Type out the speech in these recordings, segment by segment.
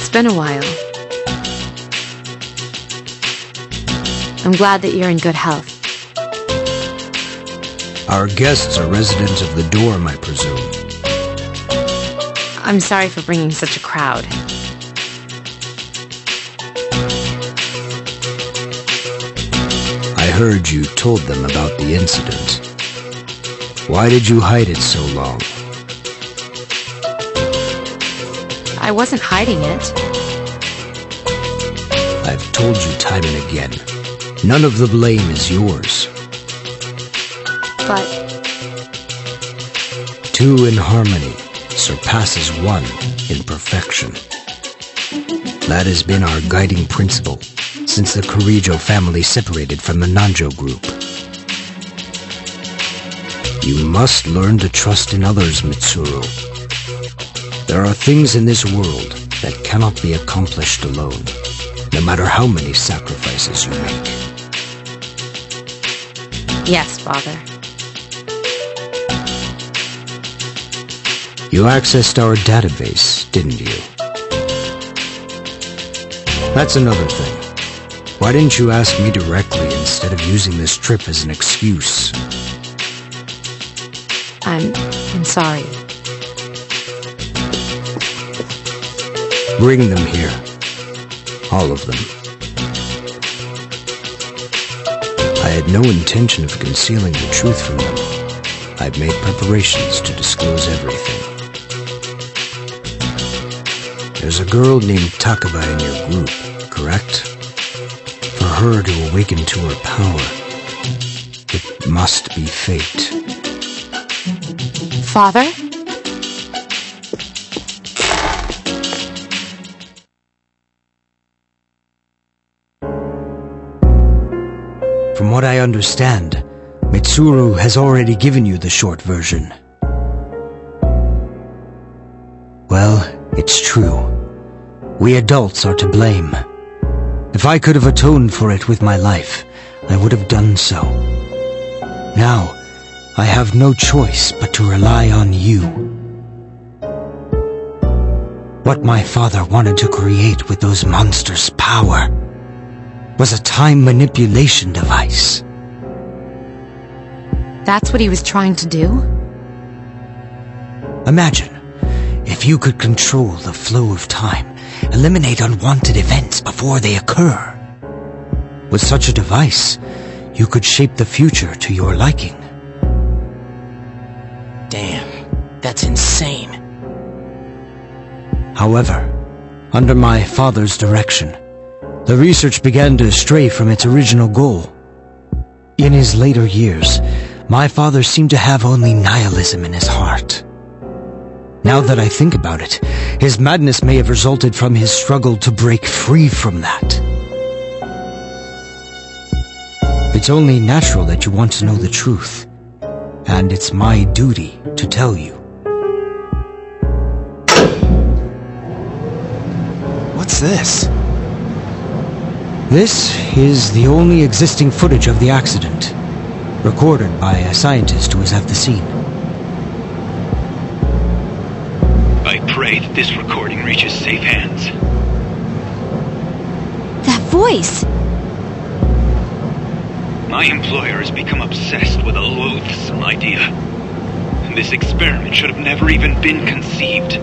It's been a while. I'm glad that you're in good health. Our guests are residents of the dorm, I presume. I'm sorry for bringing such a crowd. I heard you told them about the incident. Why did you hide it so long? I wasn't hiding it. I've told you time and again, none of the blame is yours. But... Two in harmony surpasses one in perfection. That has been our guiding principle since the Kirijo family separated from the Nanjo group. You must learn to trust in others, Mitsuru. There are things in this world that cannot be accomplished alone, no matter how many sacrifices you make. Yes, Father. You accessed our database, didn't you? That's another thing. Why didn't you ask me directly instead of using this trip as an excuse? I'm sorry. Bring them here. All of them. I had no intention of concealing the truth from them. I've made preparations to disclose everything. There's a girl named Takaba in your group, correct? For her to awaken to her power, it must be fate. Father? From what I understand, Mitsuru has already given you the short version. Well, it's true. We adults are to blame. If I could have atoned for it with my life, I would have done so. Now, I have no choice but to rely on you. What my father wanted to create with those monsters' power was a time manipulation device. That's what he was trying to do? Imagine if you could control the flow of time, eliminate unwanted events before they occur. With such a device, you could shape the future to your liking. Damn, that's insane. However, under my father's direction, the research began to stray from its original goal. In his later years, my father seemed to have only nihilism in his heart. Now that I think about it, his madness may have resulted from his struggle to break free from that. It's only natural that you want to know the truth, and it's my duty to tell you. What's this? This is the only existing footage of the accident, recorded by a scientist who was at the scene. I pray that this recording reaches safe hands. That voice! My employer has become obsessed with a loathsome idea. And this experiment should have never even been conceived.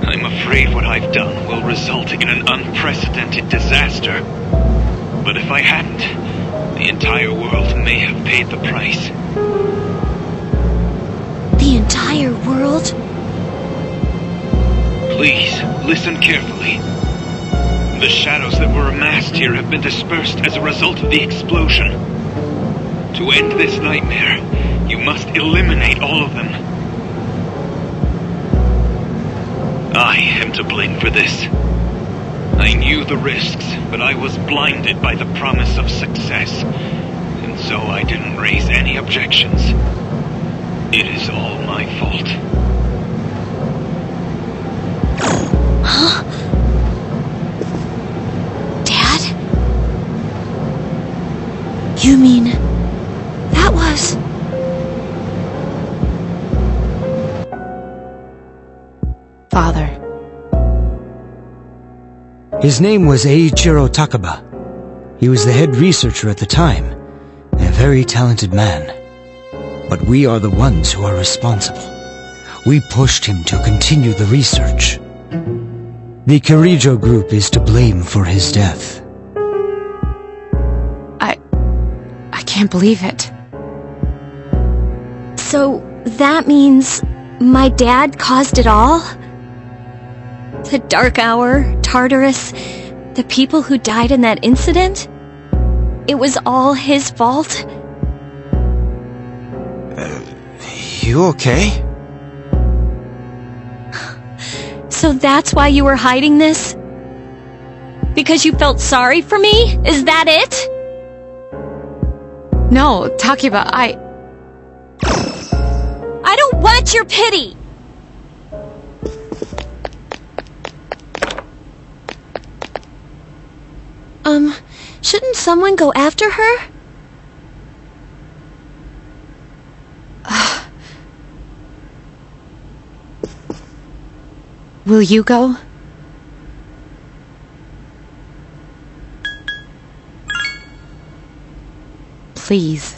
I'm afraid what I've done will result in an unprecedented disaster. But if I hadn't, the entire world may have paid the price. The entire world? Please, listen carefully. The shadows that were amassed here have been dispersed as a result of the explosion. To end this nightmare, you must eliminate all of them. I am to blame for this. I knew the risks, but I was blinded by the promise of success, and so I didn't raise any objections. It is all my fault. Huh? Dad? You mean... that was... Father. His name was Eiichiro Takaba. He was the head researcher at the time, a very talented man. But we are the ones who are responsible. We pushed him to continue the research. The Kirijo group is to blame for his death. I can't believe it. So that means my dad caused it all? The Dark Hour, Tartarus, the people who died in that incident? It was all his fault? You okay? So that's why you were hiding this? Because you felt sorry for me? Is that it? No, Takiba, I don't want your pity! Shouldn't someone go after her? Will you go? Please.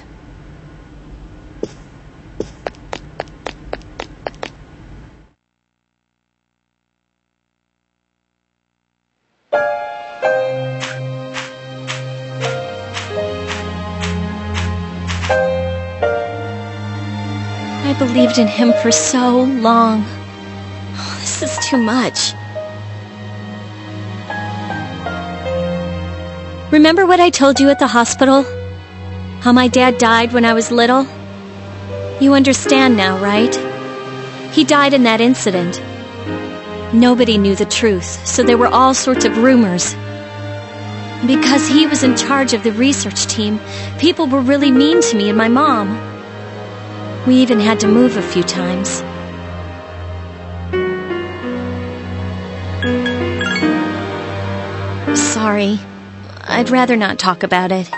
I believed in him for so long. Oh, this is too much. Remember what I told you at the hospital? How my dad died when I was little? You understand now, right? He died in that incident. Nobody knew the truth, so there were all sorts of rumors. Because he was in charge of the research team, people were really mean to me and my mom. We even had to move a few times. Sorry. I'd rather not talk about it.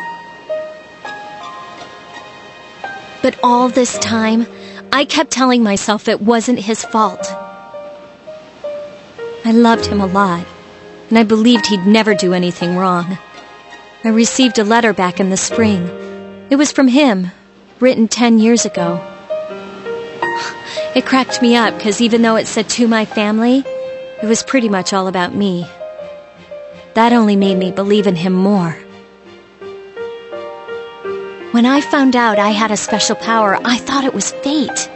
But all this time, I kept telling myself it wasn't his fault. I loved him a lot, and I believed he'd never do anything wrong. I received a letter back in the spring. It was from him, written 10 years ago. It cracked me up because even though it said to my family, it was pretty much all about me. That only made me believe in him more. When I found out I had a special power, I thought it was fate.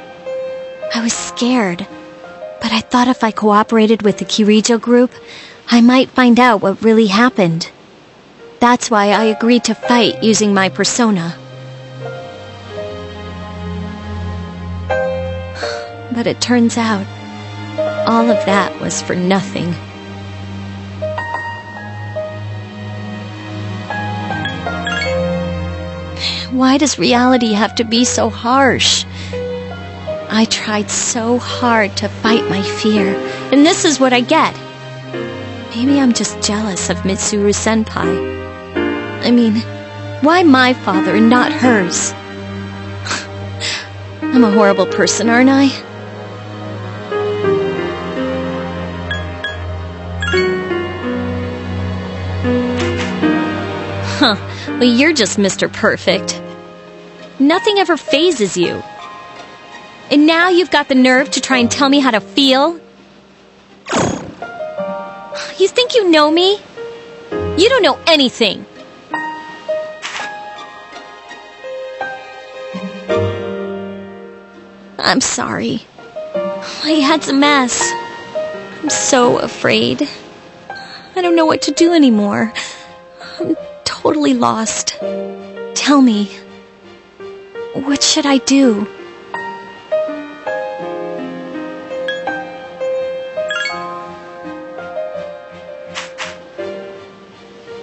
I was scared, but I thought if I cooperated with the Kirijo group, I might find out what really happened. That's why I agreed to fight using my persona. But it turns out, all of that was for nothing. Why does reality have to be so harsh? I tried so hard to fight my fear, and this is what I get. Maybe I'm just jealous of Mitsuru-senpai. I mean, why my father and not hers? I'm a horrible person, aren't I? Huh. Well, you're just Mr. Perfect. Nothing ever phases you. And now you've got the nerve to try and tell me how to feel? You think you know me? You don't know anything. I'm sorry. My head's a mess. I'm so afraid. I don't know what to do anymore. I'm totally lost. Tell me, what should I do?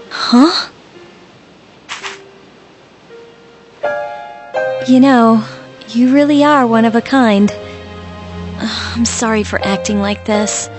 Huh? You know, you really are one of a kind. I'm sorry for acting like this.